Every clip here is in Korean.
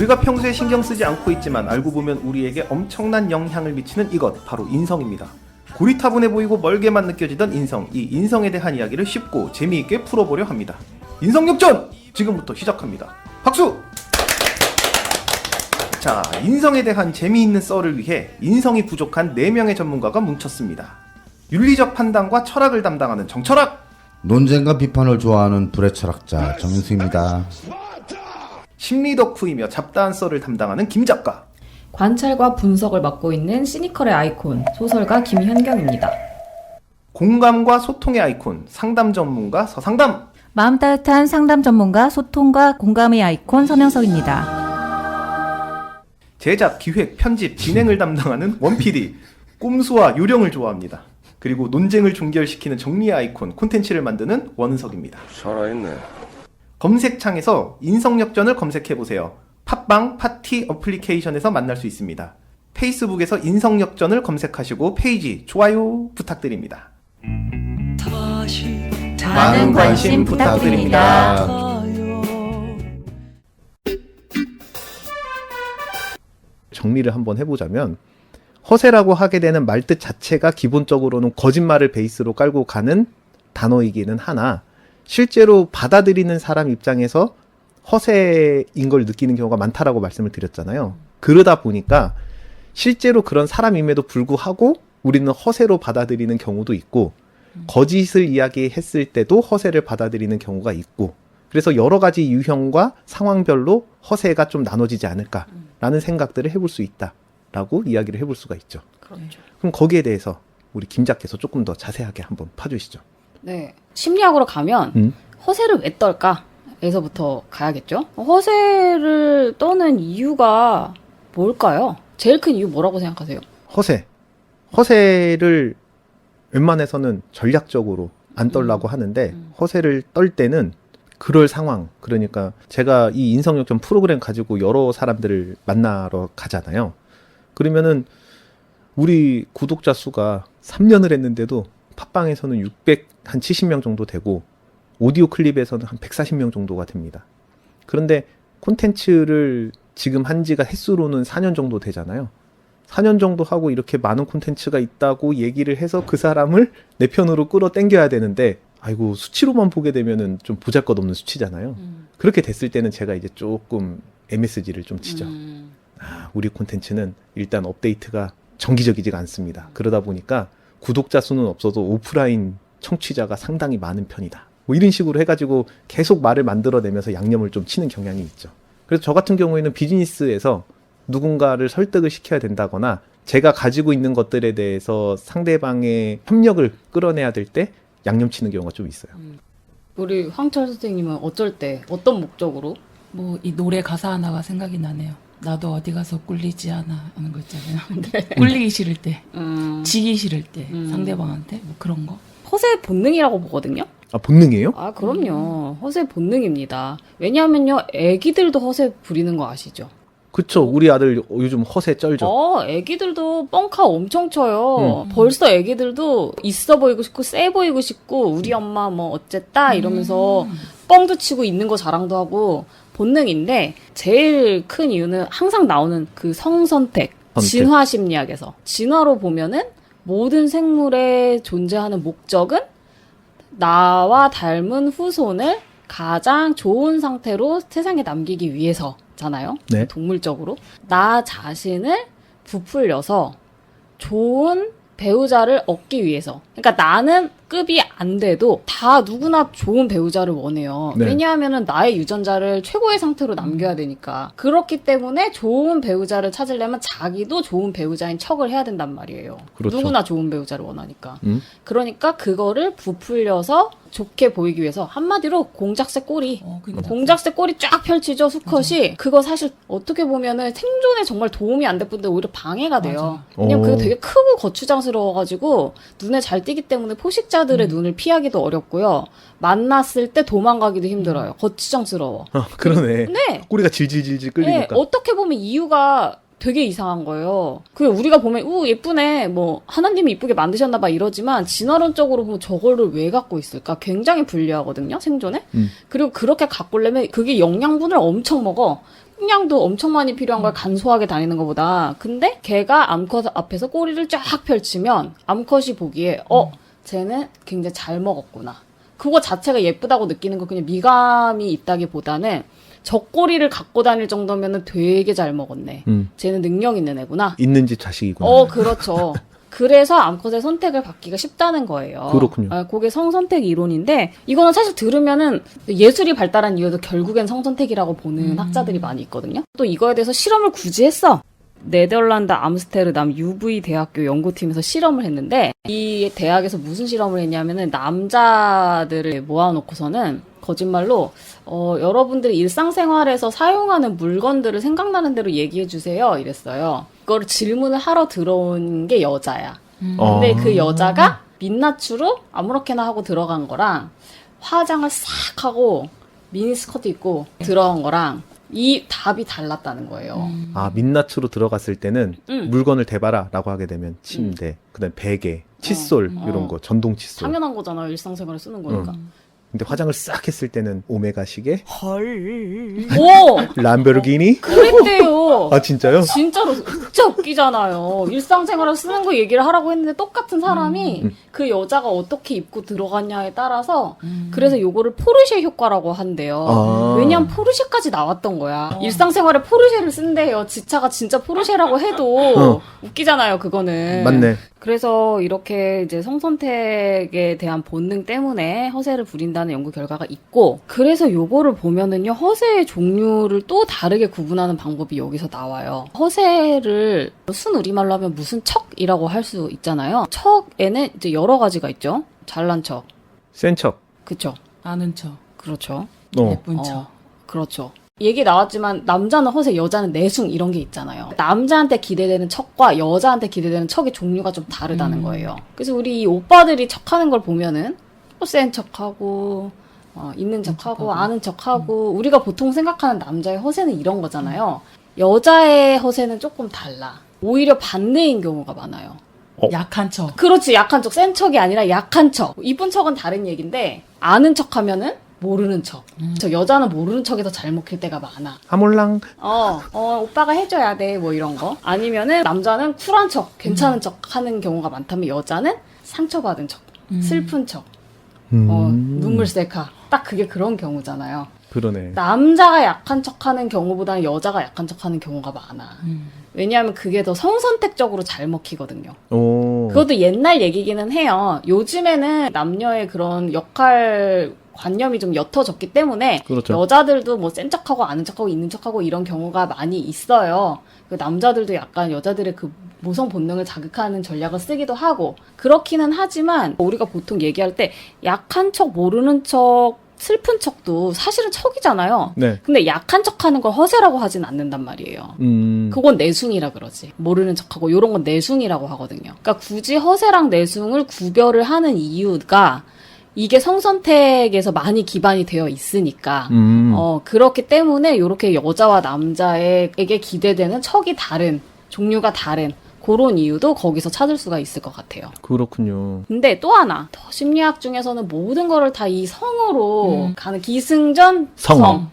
우리가 평소에 신경 쓰지 않고 있지만 알고 보면 우리에게 엄청난 영향을 미치는 이것, 바로 인성입니다. 고리타분해 보이고 멀게만 느껴지던 인성, 이 인성에 대한 이야기를 쉽고 재미있게 풀어보려 합니다. 인성역전! 지금부터 시작합니다. 박수! 자, 인성에 대한 재미있는 썰을 위해 인성이 부족한 4명의 전문가가 뭉쳤습니다. 윤리적 판단과 철학을 담당하는 정철학! 논쟁과 비판을 좋아하는 불의 철학자 정윤수입니다. 심리 덕후이며 잡다한 썰을 담당하는 김작가. 관찰과 분석을 맡고 있는 시니컬의 아이콘, 소설가 김현경입니다. 공감과 소통의 아이콘, 상담 전문가 서상담. 마음 따뜻한 상담 전문가, 소통과 공감의 아이콘 서명석입니다. 제작, 기획, 편집, 진행을 담당하는 원PD. 꼼수와 요령을 좋아합니다. 그리고 논쟁을 종결시키는 정리의 아이콘, 콘텐츠를 만드는 원은석입니다. 살아있네. 검색창에서 인성역전을 검색해보세요. 팟빵, 파티 어플리케이션에서 만날 수 있습니다. 페이스북에서 인성역전을 검색하시고 페이지 좋아요 부탁드립니다. 많은 관심 부탁드립니다. 정리를 한번 해보자면, 허세라고 하게 되는 말뜻 자체가 기본적으로는 거짓말을 베이스로 깔고 가는 단어이기는 하나, 실제로 받아들이는 사람 입장에서 허세인 걸 느끼는 경우가 많다라고 말씀을 드렸잖아요. 그러다 보니까 실제로 그런 사람임에도 불구하고 우리는 허세로 받아들이는 경우도 있고, 거짓을 이야기했을 때도 허세를 받아들이는 경우가 있고, 그래서 여러 가지 유형과 상황별로 허세가 좀 나눠지지 않을까라는 생각들을 해볼 수 있다라고 이야기를 해볼 수가 있죠. 그렇죠. 그럼 거기에 대해서 우리 김 작께서 조금 더 자세하게 한번 파주시죠. 네. 심리학으로 가면 허세를 왜 떨까? 에서부터 가야겠죠? 허세를 떠는 이유가 뭘까요? 제일 큰 이유 뭐라고 생각하세요? 허세를 웬만해서는 전략적으로 안 떨라고 하는데, 허세를 떨 때는 그럴 상황, 그러니까 제가 이 인성역전 프로그램 가지고 여러 사람들을 만나러 가잖아요. 그러면은 우리 구독자 수가 3년을 했는데도 팟빵에서는 670명 정도 되고, 오디오 클립에서는 한 140명 정도가 됩니다. 그런데 콘텐츠를 지금 한 지가 횟수로는 4년 정도 되잖아요. 4년 정도 하고 이렇게 많은 콘텐츠가 있다고 얘기를 해서 그 사람을 내 편으로 끌어당겨야 되는데, 아이고, 수치로만 보게 되면은 좀 보잘것없는 수치잖아요. 그렇게 됐을 때는 제가 이제 조금 MSG를 좀 치죠. 우리 콘텐츠는 일단 업데이트가 정기적이지가 않습니다. 그러다 보니까 구독자 수는 없어도 오프라인 청취자가 상당히 많은 편이다. 뭐 이런 식으로 해가지고 계속 말을 만들어내면서 양념을 좀 치는 경향이 있죠. 그래서 저 같은 경우에는 비즈니스에서 누군가를 설득을 시켜야 된다거나, 제가 가지고 있는 것들에 대해서 상대방의 협력을 끌어내야 될 때 양념 치는 경우가 좀 있어요. 우리 황철 선생님은 어쩔 때, 어떤 목적으로? 뭐 이 노래 가사 하나가 생각이 나네요. 나도 어디 가서 꿀리지 않아 하는 거 있잖아요. 네. 꿀리기 싫을 때, 지기 싫을 때, 음. 상대방한테 뭐 그런 거. 허세 본능이라고 보거든요? 아, 본능이에요? 아, 그럼요. 허세 본능입니다. 왜냐하면요, 애기들도 허세 부리는 거 아시죠? 그쵸. 우리 아들 요즘 허세 쩔죠. 애기들도 뻥카 엄청 쳐요. 벌써 애기들도 있어 보이고 싶고, 세 보이고 싶고, 우리 엄마 뭐 어쨌다 이러면서 뻥도 치고 있는 거 자랑도 하고, 본능인데, 제일 큰 이유는 항상 나오는 그 성선택. 진화 심리학에서. 진화로 보면은 모든 생물의 존재하는 목적은 나와 닮은 후손을 가장 좋은 상태로 세상에 남기기 위해서잖아요. 네. 동물적으로. 나 자신을 부풀려서 좋은 배우자를 얻기 위해서. 그러니까 나는 급이 안 돼도 다 누구나 좋은 배우자를 원해요. 네. 왜냐하면은 나의 유전자를 최고의 상태로 남겨야 되니까. 그렇기 때문에 좋은 배우자를 찾으려면 자기도 좋은 배우자인 척을 해야 된단 말이에요. 그렇죠. 누구나 좋은 배우자를 원하니까. 그러니까 그거를 부풀려서 좋게 보이기 위해서, 한마디로 공작새 꼬리. 그게 공작새 꼬리 쫙 펼치죠, 수컷이. 그거 사실 어떻게 보면은 생존에 정말 도움이 안 될 뿐데 오히려 방해가 돼요. 맞아. 왜냐면 오. 그게 되게 크고 거추장스러워가지고 눈에 잘 띄기 때문에 포식자들의 눈을 피하기도 어렵고요. 만났을 때 도망가기도 힘들어요. 거추장스러워. 그러네. 네. 꼬리가 질질질질 네, 끌리니까. 어떻게 보면 이유가 되게 이상한 거예요. 그게 우리가 보면 예쁘네 뭐 하나님이 이쁘게 만드셨나 봐 이러지만 진화론적으로 보면 저거를 왜 갖고 있을까? 굉장히 불리하거든요. 생존에. 그리고 그렇게 갖고 오려면 그게 영양분을 엄청 먹어. 식량도 엄청 많이 필요한 걸 간소하게 다니는 것보다. 근데 걔가 암컷 앞에서 꼬리를 쫙 펼치면 암컷이 보기에 쟤는 굉장히 잘 먹었구나. 그거 자체가 예쁘다고 느끼는 거 그냥 미감이 있다기보다는 저 꼬리를 갖고 다닐 정도면은 되게 잘 먹었네. 쟤는 능력 있는 애구나. 있는 집 자식이구나. 그렇죠. 그래서 암컷의 선택을 받기가 쉽다는 거예요. 그렇군요. 그게 성선택 이론인데 이거는 사실 들으면은 예술이 발달한 이유도 결국엔 성선택이라고 보는 학자들이 많이 있거든요. 또 이거에 대해서 실험을 굳이 했어. 네덜란드 암스테르담 UV 대학교 연구팀에서 실험을 했는데 이 대학에서 무슨 실험을 했냐면은 남자들을 모아놓고서는 거짓말로 여러분들이 일상생활에서 사용하는 물건들을 생각나는 대로 얘기해 주세요 이랬어요. 그거를 질문을 하러 들어온 게 여자야. 근데 그 여자가 민낯으로 아무렇게나 하고 들어간 거랑 화장을 싹 하고 미니스커트 입고 들어간 거랑 이 답이 달랐다는 거예요. 민낯으로 들어갔을 때는 물건을 대봐라라고 하게 되면 침대, 그다음에 베개, 칫솔 이런 거, 전동 칫솔. 당연한 거잖아요. 일상생활에 쓰는 거니까. 근데 화장을 싹 했을 때는 오메가 시계, 오! 람보르기니. 그랬대요. 아 진짜요? 진짜로 진짜 웃기잖아요. 일상생활에 쓰는 거 얘기를 하라고 했는데 똑같은 사람이 그 여자가 어떻게 입고 들어갔냐에 따라서 그래서 요거를 포르쉐 효과라고 한대요. 왜냐면 포르쉐까지 나왔던 거야. 일상생활에 포르쉐를 쓴대요. 지차가 진짜 포르쉐라고 해도 웃기잖아요. 그거는. 맞네. 그래서 이렇게 이제 성선택에 대한 본능 때문에 허세를 부린다는 연구 결과가 있고, 그래서 요거를 보면은요, 허세의 종류를 또 다르게 구분하는 방법이 여기서 나와요. 허세를 순우리말로 하면 무슨 척이라고 할 수 있잖아요. 척에는 이제 여러 가지가 있죠. 잘난 척. 센 척. 그쵸. 아는 척, 그렇죠. 예쁜 척. 그렇죠. 얘기 나왔지만 남자는 허세, 여자는 내숭 이런 게 있잖아요. 남자한테 기대되는 척과 여자한테 기대되는 척의 종류가 좀 다르다는 거예요. 그래서 우리 이 오빠들이 척하는 걸 보면은 센 척하고 있는 척하고 아는 척하고 우리가 보통 생각하는 남자의 허세는 이런 거잖아요. 여자의 허세는 조금 달라. 오히려 반대인 경우가 많아요. 약한 척. 그렇지. 약한 척. 센 척이 아니라 약한 척. 이쁜 척은 다른 얘기인데 아는 척하면은 모르는 척. 저 여자는 모르는 척이 더 잘 먹힐 때가 많아. 하몰랑. 오빠가 해줘야 돼. 뭐 이런 거. 아니면은 남자는 쿨한 척, 괜찮은 척 하는 경우가 많다면 여자는 상처받은 척, 슬픈 척, 눈물 셀카. 딱 그게 그런 경우잖아요. 그러네. 남자가 약한 척 하는 경우보다는 여자가 약한 척 하는 경우가 많아. 왜냐하면 그게 더 성선택적으로 잘 먹히거든요. 그것도 옛날 얘기기는 해요. 요즘에는 남녀의 그런 역할 관념이 좀 옅어졌기 때문에 그렇죠. 여자들도 뭐 센 척하고 아는 척하고 있는 척하고 이런 경우가 많이 있어요. 그 남자들도 약간 여자들의 그 모성 본능을 자극하는 전략을 쓰기도 하고 그렇기는 하지만 우리가 보통 얘기할 때 약한 척, 모르는 척, 슬픈 척도 사실은 척이잖아요. 네. 근데 약한 척하는 걸 허세라고 하진 않는단 말이에요. 그건 내숭이라 그러지. 모르는 척하고 이런 건 내숭이라고 하거든요. 그러니까 굳이 허세랑 내숭을 구별을 하는 이유가 이게 성선택에서 많이 기반이 되어 있으니까 그렇기 때문에 이렇게 여자와 남자에게 기대되는 척이 다른 종류가 다른 그런 이유도 거기서 찾을 수가 있을 것 같아요. 그렇군요. 근데 또 하나 더 심리학 중에서는 모든 거를 다 이 성으로 가는 기승전 성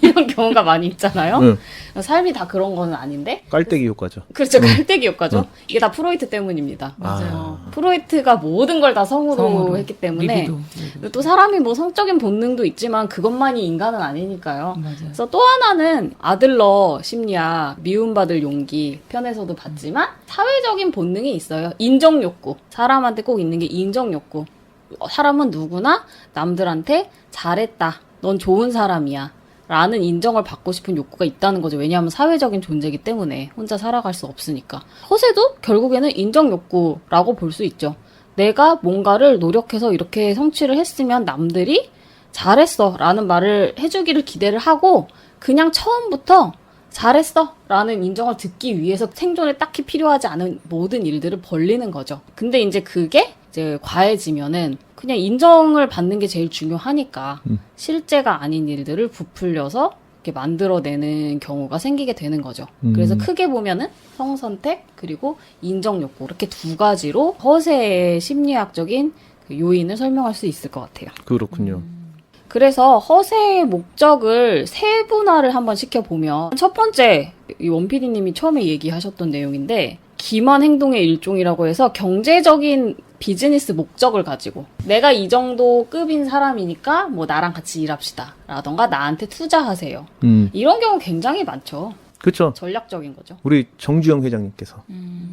이런 경우가 많이 있잖아요. 삶이 다 그런 거는 아닌데 깔때기 효과죠. 그렇죠. 깔때기 효과죠. 이게 다 프로이트 때문입니다. 맞아요. 프로이트가 모든 걸 다 성으로 했기 때문에 리비도. 또 사람이 뭐 성적인 본능도 있지만 그것만이 인간은 아니니까요. 맞아요. 그래서 또 하나는 아들러 심리학, 미움받을 용기 편에서도 봤지만 사회적인 본능이 있어요. 인정 욕구. 사람한테 꼭 있는 게 인정 욕구. 사람은 누구나 남들한테 잘했다. 넌 좋은 사람이야. 라는 인정을 받고 싶은 욕구가 있다는 거죠. 왜냐하면 사회적인 존재이기 때문에 혼자 살아갈 수 없으니까. 허세도 결국에는 인정 욕구라고 볼 수 있죠. 내가 뭔가를 노력해서 이렇게 성취를 했으면 남들이 잘했어 라는 말을 해주기를 기대를 하고 그냥 처음부터 잘했어 라는 인정을 듣기 위해서 생존에 딱히 필요하지 않은 모든 일들을 벌리는 거죠. 근데 이제 그게 이제 과해지면은 그냥 인정을 받는 게 제일 중요하니까 실제가 아닌 일들을 부풀려서 이렇게 만들어내는 경우가 생기게 되는 거죠. 음. 그래서 크게 보면은 성선택 그리고 인정욕구 이렇게 두 가지로 허세의 심리학적인 그 요인을 설명할 수 있을 것 같아요. 그렇군요. 그래서 허세의 목적을 세분화를 한번 시켜보면 첫 번째, 이 원PD님이 처음에 얘기하셨던 내용인데 기만 행동의 일종이라고 해서 경제적인 비즈니스 목적을 가지고 내가 이 정도 급인 사람이니까 뭐 나랑 같이 일합시다 라던가 나한테 투자하세요. 이런 경우 굉장히 많죠. 그렇죠. 전략적인 거죠. 우리 정주영 회장님께서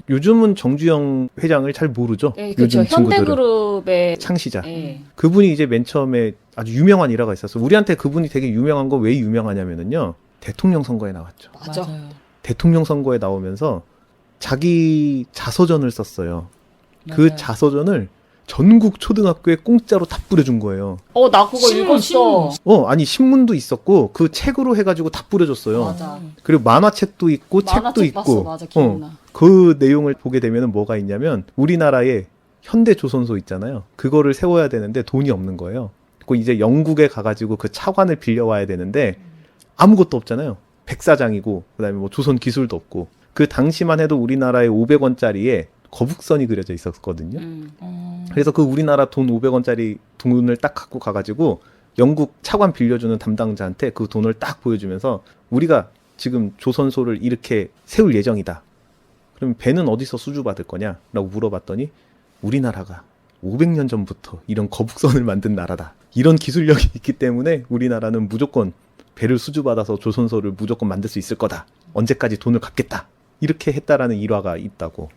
요즘은 정주영 회장을 잘 모르죠. 네, 그렇죠. 요즘 친구들은. 현대그룹의 창시자. 네. 그분이 이제 맨 처음에 아주 유명한 일화가 있었어. 우리한테 그분이 되게 유명한 거 왜 유명하냐면은요. 대통령 선거에 나왔죠. 맞아. 맞아요. 대통령 선거에 나오면서 자기 자서전을 썼어요. 그 맞아요. 자서전을 전국 초등학교에 공짜로 다 뿌려준 거예요. 나 그거 신문, 읽었어. 아니 신문도 있었고 그 책으로 해가지고 다 뿌려줬어요. 맞아. 그리고 만화책도 있고 책도 만화책 있고. 봤어. 맞아. 기억나. 그 내용을 보게 되면은 뭐가 있냐면 우리나라에 현대조선소 있잖아요. 그거를 세워야 되는데 돈이 없는 거예요. 그 이제 영국에 가가지고 그 차관을 빌려와야 되는데 아무것도 없잖아요. 백사장이고 그다음에 뭐 조선 기술도 없고 그 당시만 해도 우리나라에 500원짜리에 거북선이 그려져 있었거든요. 그래서 그 우리나라 돈 500원짜리 돈을 딱 갖고 가가지고 영국 차관 빌려주는 담당자한테 그 돈을 딱 보여주면서 우리가 지금 조선소를 이렇게 세울 예정이다. 그럼 배는 어디서 수주받을 거냐? 라고 물어봤더니 우리나라가 500년 전부터 이런 거북선을 만든 나라다. 이런 기술력이 있기 때문에 우리나라는 무조건 배를 수주받아서 조선소를 무조건 만들 수 있을 거다. 언제까지 돈을 갚겠다. 이렇게 했다라는 일화가 있다고.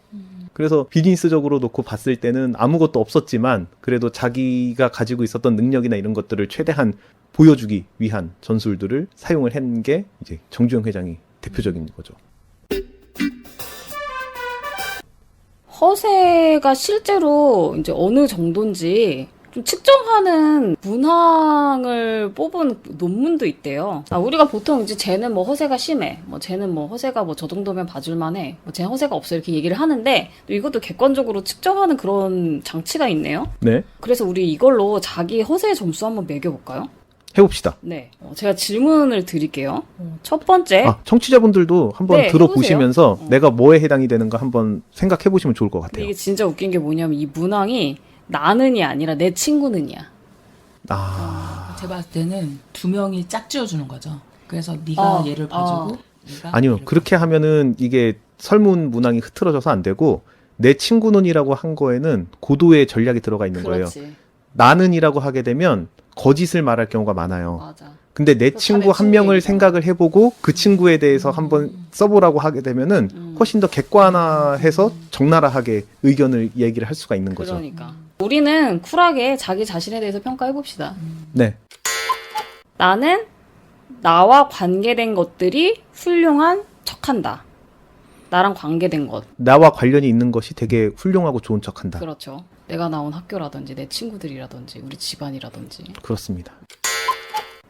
그래서 비즈니스적으로 놓고 봤을 때는 아무것도 없었지만 그래도 자기가 가지고 있었던 능력이나 이런 것들을 최대한 보여주기 위한 전술들을 사용을 한 게 이제 정주영 회장이 대표적인 거죠. 허세가 실제로 이제 어느 정도인지 좀 측정하는 문항을 뽑은 논문도 있대요. 우리가 보통 이제 쟤는 뭐 허세가 심해, 뭐 쟤는 뭐 허세가 뭐 저 정도면 봐줄만해, 뭐 쟤는 허세가 없어 이렇게 얘기를 하는데 또 이것도 객관적으로 측정하는 그런 장치가 있네요. 네, 그래서 우리 이걸로 자기 허세 점수 한번 매겨볼까요? 해봅시다. 네, 제가 질문을 드릴게요. 첫 번째, 청취자분들도 한번 네, 들어보시면서 해보세요. 내가 뭐에 해당이 되는가 한번 생각해 보시면 좋을 것 근데 같아요. 이게 진짜 웃긴 게 뭐냐면 이 문항이 나는이 아니라 내 친구는이야. 제가 봤을 때는 두 명이 짝지어주는 거죠. 그래서 네가 얘를 봐주고 네가 아니요, 얘를 그렇게 하면은 이게 설문 문항이 흐트러져서 안 되고 내 친구는이라고 한 거에는 고도의 전략이 들어가 있는 거예요. 그렇지. 나는이라고 하게 되면 거짓을 말할 경우가 많아요. 맞아. 근데 내 또 친구 다른 한 명을 친구이니까. 생각을 해보고 그 친구에 대해서 한번 써보라고 하게 되면은 훨씬 더 객관화해서 적나라하게 의견을 얘기를 할 수가 있는 거죠. 그러니까. 우리는 쿨하게 자기 자신에 대해서 평가해봅시다. 네. 나는 나와 관계된 것들이 훌륭한 척한다. 나랑 관계된 것. 나와 관련이 있는 것이 되게 훌륭하고 좋은 척한다. 그렇죠. 내가 나온 학교라든지 내 친구들이라든지 우리 집안이라든지. 그렇습니다.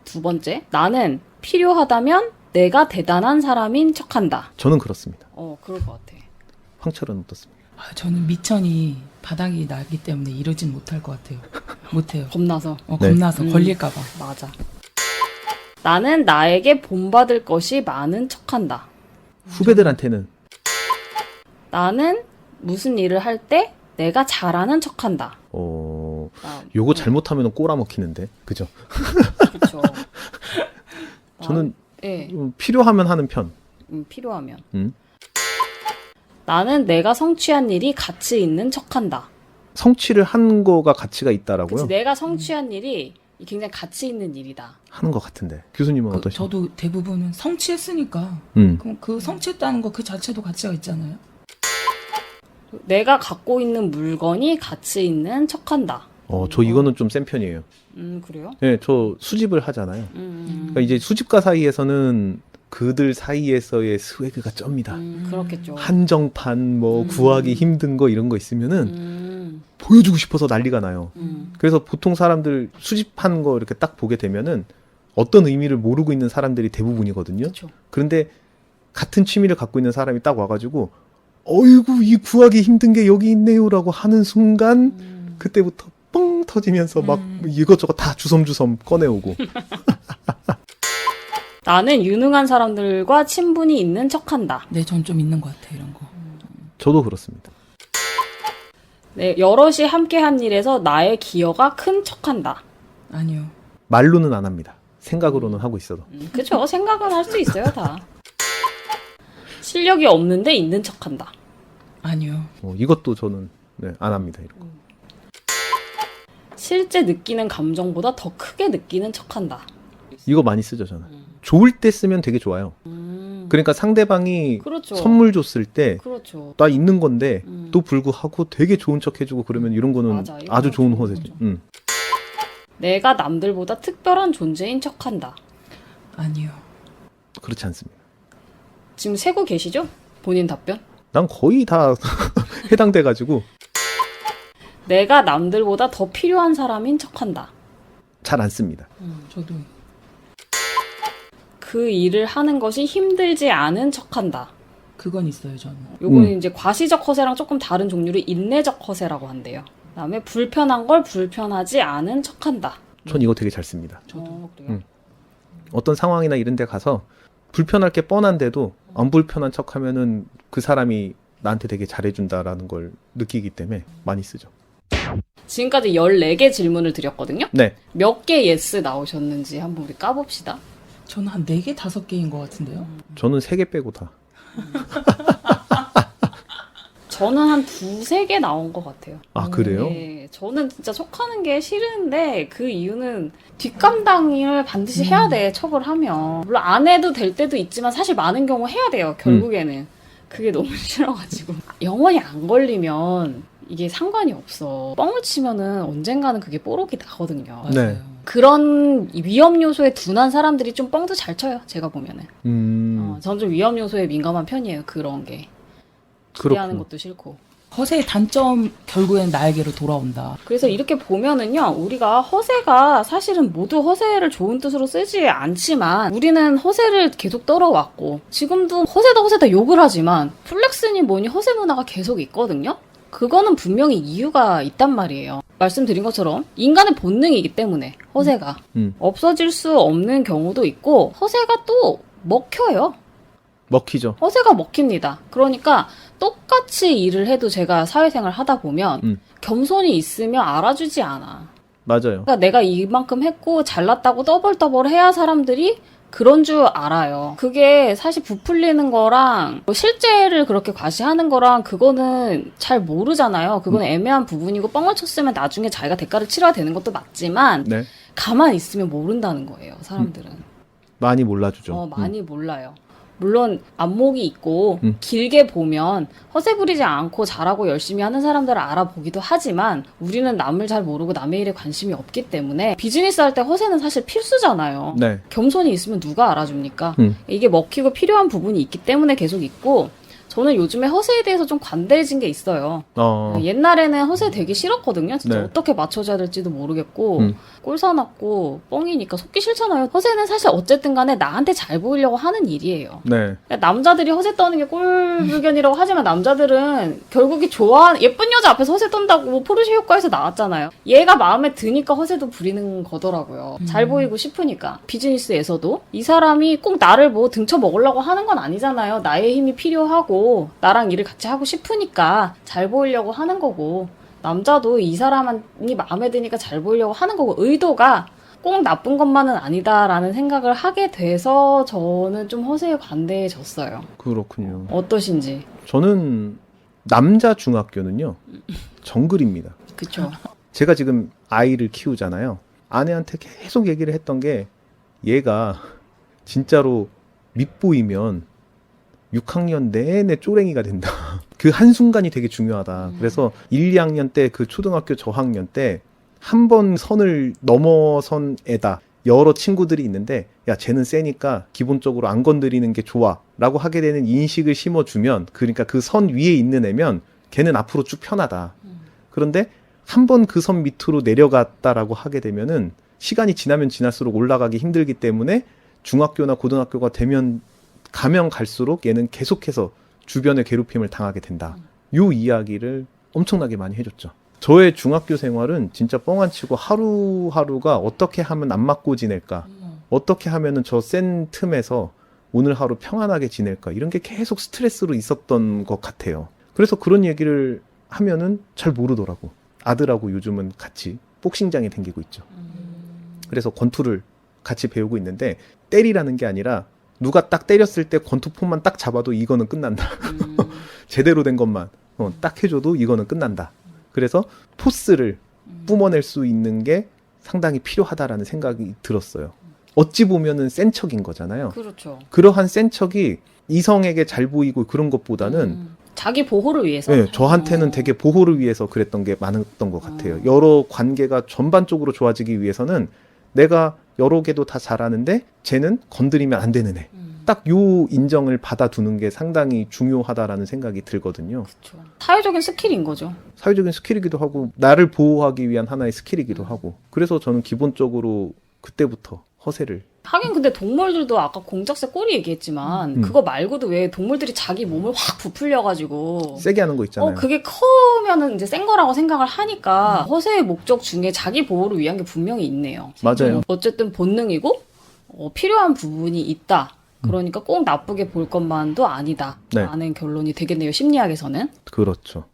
두 번째, 나는 필요하다면 내가 대단한 사람인 척한다. 저는 그렇습니다. 그럴 것 같아. 황철은 어떻습니까? 저는 미천이 바닥이 나기 때문에 이러진 못할 것 같아요. 못해요. 겁나서. 네. 겁나서 걸릴까봐. 맞아. 나는 나에게 본받을 것이 많은 척한다. 후배들한테는 나는 무슨 일을 할 때 내가 잘하는 척한다. 요거 잘못하면 꼬라먹히는데, 그죠? 그렇죠. 저는 예, 필요하면 하는 편. 필요하면. 음. 나는 내가 성취한 일이 가치 있는 척한다. 성취를 한 거가 가치가 있다라고요? 그치, 내가 성취한 일이 굉장히 가치 있는 일이다. 하는 것 같은데. 교수님은 어떠세요? 저도 대부분은 성취했으니까 그럼 그 성취했다는 거 그 자체도 가치가 있잖아요. 내가 갖고 있는 물건이 가치 있는 척한다. 저 이거는 좀 센 편이에요. 그래요? 네, 저 수집을 하잖아요. 그러니까 이제 수집가 사이에서는 그들 사이에서의 스웨그가 쩝니다. 그렇겠죠. 한정판 뭐 구하기 힘든 거 이런 거 있으면은 보여주고 싶어서 난리가 나요. 그래서 보통 사람들 수집한 거 이렇게 딱 보게 되면은 어떤 의미를 모르고 있는 사람들이 대부분이거든요. 그쵸. 그런데 같은 취미를 갖고 있는 사람이 딱 와가지고 어이구 이 구하기 힘든 게 여기 있네요라고 하는 순간 그때부터 뻥 터지면서 막 이것저것 다 주섬주섬 꺼내오고 나는 유능한 사람들과 친분이 있는 척한다. 네, 전 좀 있는 것 같아요, 이런 거. 저도 그렇습니다. 네, 여럿이 함께한 일에서 나의 기여가 큰 척한다. 아니요. 말로는 안 합니다. 생각으로는 하고 있어도. 그쵸? 생각은 할 수 있어요, 다. 실력이 없는데 있는 척한다. 아니요. 이것도 저는 안 합니다. 이런 거. 실제 느끼는 감정보다 더 크게 느끼는 척한다. 이거 많이 쓰죠, 저는. 좋을 때 쓰면 되게 좋아요. 그러니까 상대방이 그렇죠. 선물 줬을 때 그렇죠. 나 있는 건데 또 불구하고 되게 좋은 척 해주고 그러면 이런 거는 맞아, 이거 아주 좋은 좋은 호세죠. 거죠. 내가 남들보다 특별한 존재인 척한다. 아니요. 그렇지 않습니다. 지금 세고 계시죠? 본인 답변? 난 거의 다 해당돼가지고 내가 남들보다 더 필요한 사람인 척한다. 잘 안 씁니다. 저도. 그 일을 하는 것이 힘들지 않은 척한다. 그건 있어요, 저는. 요거는 이제 과시적 허세랑 조금 다른 종류를 인내적 허세라고 한대요. 그다음에 불편한 걸 불편하지 않은 척한다. 전 이거 되게 잘 씁니다. 그래요? 어떤 상황이나 이런 데 가서 불편할 게 뻔한데도 안 불편한 척 하면은 그 사람이 나한테 되게 잘해준다라는 걸 느끼기 때문에 많이 쓰죠. 지금까지 14개 질문을 드렸거든요. 네. 몇 개 예스 나오셨는지 한번 우리 까봅시다. 저는 한 4개, 5개인 것 같은데요. 저는 3개 빼고 다. 저는 한 2-3개 나온 것 같아요. 아, 그래요? 네, 저는 진짜 척하는 게 싫은데 그 이유는 뒷감당을 반드시 해야 돼, 척을 하면. 물론 안 해도 될 때도 있지만 사실 많은 경우 해야 돼요, 결국에는. 그게 너무 싫어가지고. 영원히 안 걸리면 이게 상관이 없어. 뻥을 치면은 언젠가는 그게 뽀록이 나거든요. 맞아요. 네. 그런 위험 요소에 둔한 사람들이 좀 뻥도 잘 쳐요, 제가 보면은. 전 좀 위험 요소에 민감한 편이에요, 그런 게. 기대하는 그렇구나. 것도 싫고. 허세의 단점 결국엔 나에게로 돌아온다. 그래서 이렇게 보면은요, 우리가 허세가 사실은 모두 허세를 좋은 뜻으로 쓰지 않지만 우리는 허세를 계속 떨어왔고 지금도 허세다 욕을 하지만 플렉스니 뭐니 허세 문화가 계속 있거든요. 그거는 분명히 이유가 있단 말이에요. 말씀드린 것처럼 인간의 본능이기 때문에 허세가 없어질 수 없는 경우도 있고 허세가 또 먹혀요. 먹히죠. 허세가 먹힙니다. 그러니까 똑같이 일을 해도 제가 사회생활 하다 보면 겸손이 있으면 알아주지 않아. 맞아요. 그러니까 내가 이만큼 했고 잘났다고 떠벌떠벌 해야 사람들이 그런 줄 알아요. 그게 사실 부풀리는 거랑 뭐 실제를 그렇게 과시하는 거랑 그거는 잘 모르잖아요. 그건 애매한 부분이고 뻥을 쳤으면 나중에 자기가 대가를 치러야 되는 것도 맞지만 네. 가만히 있으면 모른다는 거예요. 사람들은. 많이 몰라주죠. 많이 몰라요. 물론 안목이 있고 길게 보면 허세 부리지 않고 잘하고 열심히 하는 사람들을 알아보기도 하지만 우리는 남을 잘 모르고 남의 일에 관심이 없기 때문에 비즈니스 할 때 허세는 사실 필수잖아요. 네. 겸손이 있으면 누가 알아줍니까? 이게 먹히고 필요한 부분이 있기 때문에 계속 있고 저는 요즘에 허세에 대해서 좀 관대해진 게 있어요. 옛날에는 허세 되게 싫었거든요. 진짜 네. 어떻게 맞춰줘야 될지도 모르겠고 꼴 사납고 뻥이니까 속기 싫잖아요. 허세는 사실 어쨌든 간에 나한테 잘 보이려고 하는 일이에요. 네. 그러니까 남자들이 허세 떠는 게 꼴불견이라고 하지만 남자들은 결국에 좋아하는 예쁜 여자 앞에서 허세 떤다고 포르쉐 효과에서 나왔잖아요. 얘가 마음에 드니까 허세도 부리는 거더라고요. 잘 보이고 싶으니까. 비즈니스에서도 이 사람이 꼭 나를 뭐 등쳐 먹으려고 하는 건 아니잖아요. 나의 힘이 필요하고 나랑 일을 같이 하고 싶으니까 잘 보이려고 하는 거고 남자도 이 사람이 마음에 드니까 잘 보이려고 하는 거고 의도가 꼭 나쁜 것만은 아니다라는 생각을 하게 돼서 저는 좀 허세에 관대해졌어요. 그렇군요. 어떠신지. 저는 남자 중학교는요. 정글입니다. 그쵸. 제가 지금 아이를 키우잖아요. 아내한테 계속 얘기를 했던 게 얘가 진짜로 밉보이면 6학년 내내 쪼랭이가 된다. 그 한순간이 되게 중요하다. 그래서 1, 2학년 때 그 초등학교 저학년 때 한 번 선을 넘어선 애다. 여러 친구들이 있는데 야 쟤는 세니까 기본적으로 안 건드리는 게 좋아 라고 하게 되는 인식을 심어주면 그러니까 그 선 위에 있는 애면 걔는 앞으로 쭉 편하다. 그런데 한 번 그 선 밑으로 내려갔다라고 하게 되면은 시간이 지나면 지날수록 올라가기 힘들기 때문에 중학교나 고등학교가 가면 갈수록 얘는 계속해서 주변의 괴롭힘을 당하게 된다. 요 이야기를 엄청나게 많이 해줬죠. 저의 중학교 생활은 진짜 뻥 안 치고 하루하루가 어떻게 하면 안 맞고 지낼까 어떻게 하면은 저 센 틈에서 오늘 하루 평안하게 지낼까 이런 게 계속 스트레스로 있었던 것 같아요. 그래서 그런 얘기를 하면은 잘 모르더라고. 아들하고 요즘은 같이 복싱장에 다니고 있죠. 그래서 권투를 같이 배우고 있는데 때리라는 게 아니라 누가 딱 때렸을 때 권투폼만 딱 잡아도 이거는 끝난다. 제대로 된 것만 딱 해줘도 이거는 끝난다. 그래서 포스를 뿜어낼 수 있는 게 상당히 필요하다라는 생각이 들었어요. 어찌 보면은 센 척인 거잖아요. 그렇죠. 그러한 센 척이 이성에게 잘 보이고 그런 것보다는 자기 보호를 위해서. 네, 저한테는 되게 보호를 위해서 그랬던 게 많았던 것 같아요. 여러 관계가 전반적으로 좋아지기 위해서는 내가 여러 개도 다 잘하는데 쟤는 건드리면 안 되는 애. 딱 요 인정을 받아두는 게 상당히 중요하다라는 생각이 들거든요. 그렇죠. 사회적인 스킬인 거죠. 사회적인 스킬이기도 하고 나를 보호하기 위한 하나의 스킬이기도 하고 그래서 저는 기본적으로 그때부터 허세를 하긴 근데 동물들도 아까 공작새 꼬리 얘기했지만 그거 말고도 왜 동물들이 자기 몸을 확 부풀려가지고 세게 하는 거 있잖아요. 그게 커면은 이제 센 거라고 생각을 하니까 허세의 목적 중에 자기 보호를 위한 게 분명히 있네요. 맞아요. 어쨌든 본능이고 필요한 부분이 있다. 그러니까 꼭 나쁘게 볼 것만도 아니다. 네. 라는 결론이 되겠네요. 심리학에서는. 그렇죠.